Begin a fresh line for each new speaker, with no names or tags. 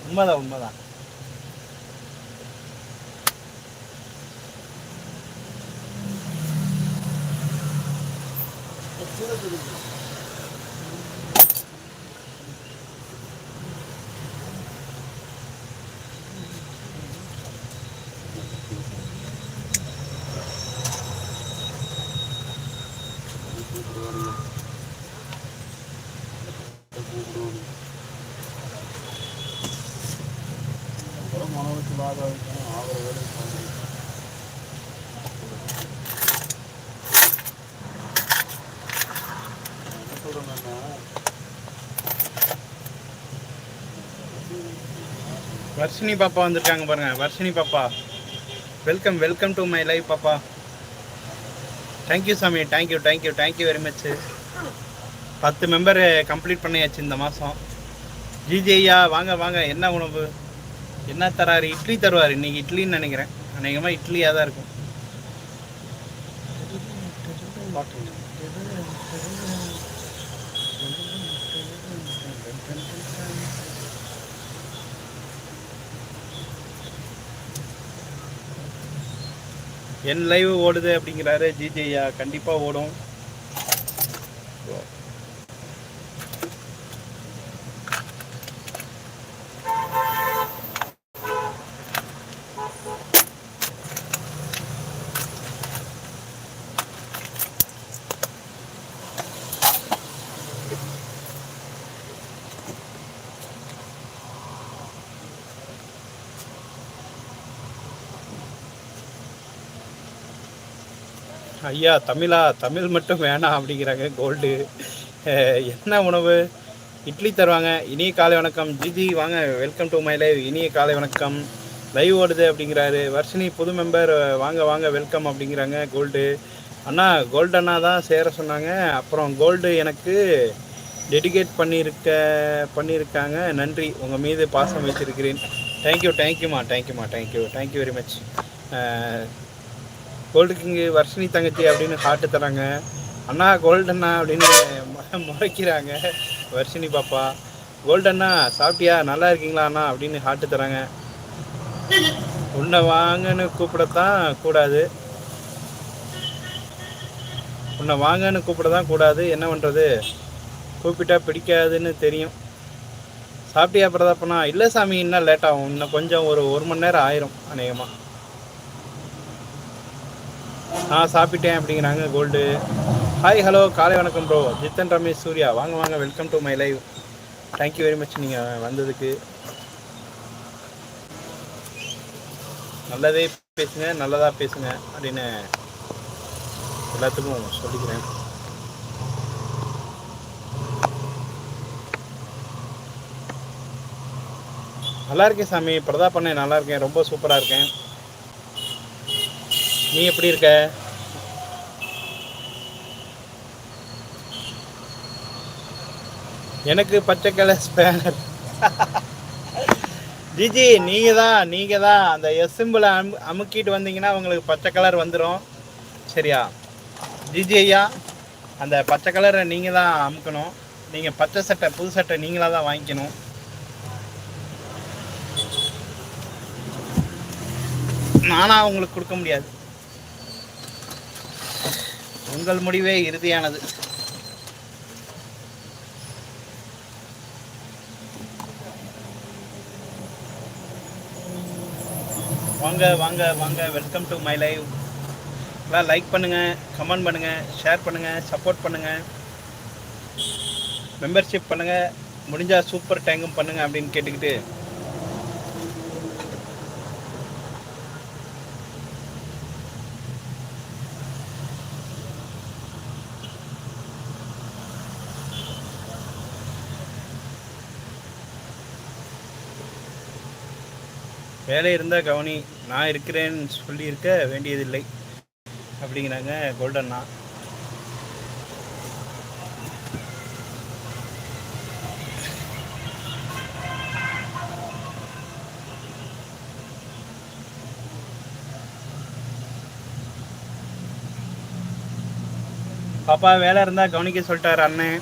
உண்மைதான் உண்மைதான். வர்ஷினி பாப்பா வந்திருக்காங்க பாருங்க. வர்ஷினி பாப்பா, welcome welcome to my live பாப்பா. தேங்க்யூ சாமி, thank you thank you thank you very much. 10 member complete பண்ணியாச்சு இந்த மாதம். ஜிஜேயா வாங்க வாங்க. என்ன உணவு என்ன தராரு? இட்லி தருவார். இன்றைக்கி இட்லின்னு நினைக்கிறேன். அநேகமாக இட்லியாக தான் இருக்கும். என் லைவ் ஓடுது அப்படிங்கிறாரு ஜிஜேயா. கண்டிப்பாக ஓடும். ஐயா தமிழா, தமிழ் மட்டும் வேணாம் அப்படிங்கிறாங்க கோல்டு. என்ன உணவு? இட்லி தருவாங்க. இனிய காலை வணக்கம் ஜிஜி, வாங்க வெல்கம் டு மை லைவ். இனிய காலை வணக்கம். லைவ் ஓடுது அப்படிங்கிறாரு. வர்ஷினி புது மெம்பர், வாங்க வாங்க வெல்கம் அப்படிங்கிறாங்க கோல்டு. அண்ணா கோல்டு அண்ணா தான் சேர சொன்னாங்க. அப்புறம் கோல்டு எனக்கு டெடிகேட் பண்ணியிருக்காங்க. நன்றி, உங்கள் மீது பாசம் வச்சிருக்கிறேன். தேங்க்யூ தேங்க்யூமா தேங்க்யூமா தேங்க்யூ தேங்க்யூ வெரி மச். கோல்டுக்கு இங்கே வர்ஷினி தங்கச்சி அப்படின்னு ஹார்ட்டு தராங்க. அண்ணா கோல்டண்ணா அப்படின்னு முறைக்கிறாங்க வர்ஷினி பாப்பா. கோல்டண்ணா சாப்பிட்டியா, நல்லா இருக்கீங்களா அண்ணா அப்படின்னு ஹார்ட்டு தராங்க. உன்னை வாங்கன்னு கூப்பிடத்தான் கூடாது, உன்னை வாங்கன்னு கூப்பிடத்தான் கூடாது. என்ன பண்ணுறது, கூப்பிட்டா பிடிக்காதுன்னு தெரியும். சாப்பிட்டியா பிரதாப்பண்ணா? இல்லை சாமி, இன்னும் லேட் ஆகும். இன்னும் கொஞ்சம் ஒரு மணி நேரம் ஆயிரும் அநேகமாக. நான் சாப்பிட்டேன் அப்படிங்கிறாங்க கோல்டு. ஹாய் ஹலோ காலை வணக்கம் ப்ரோ. ஜித்தன் ரமேஷ் சூர்யா, வாங்க வாங்க welcome to my live. Thank you very much நீங்கள் வந்ததுக்கு. நல்லதே பேசுங்க, நல்லதாக பேசுங்க அப்படின்னு எல்லாத்துக்கும் சொல்லிக்கிறேன். நல்லா இருக்கேன் சாமி. பிரதாப் நல்லா இருக்கேன், ரொம்ப சூப்பராக இருக்கேன். நீ எப்படி இருக்க? எனக்கு பச்சை கலர் ஸ்பேனர். ஜிஜி நீங்கள் தான் அந்த எஸ் சிம்பிளை அமுக்கிட்டு வந்தீங்கன்னா உங்களுக்கு பச்சை கலர் வந்துடும். சரியா ஜிஜி ஐயா? அந்த பச்சை கலரை நீங்கள் தான் அமுக்கணும். நீங்கள் பச்சை சட்டை புது சட்டை நீங்களாக தான் வாங்கிக்கணும். நானாக உங்களுக்கு கொடுக்க முடியாது. உங்கள் முடிவே இறுதியானது. வாங்க வாங்க வாங்க வெல்கம் டு மை லைவ். எல்லாம் லைக் பண்ணுங்கள், கமெண்ட் பண்ணுங்கள், ஷேர் பண்ணுங்கள், சப்போர்ட் பண்ணுங்கள், மெம்பர்ஷிப் பண்ணுங்கள், முடிஞ்சால் சூப்பர் டேங்கும் பண்ணுங்கள் அப்படின்னு கேட்டுக்கிட்டு வேலை இருந்தால் கவனி, நான் இருக்கிறேன்னு சொல்லியிருக்க வேண்டியதில்லை அப்படிங்கிறாங்க கோல்டன்னா. பாப்பா வேலை இருந்தால் கவனிக்க சொல்லிட்டார் அண்ணன்.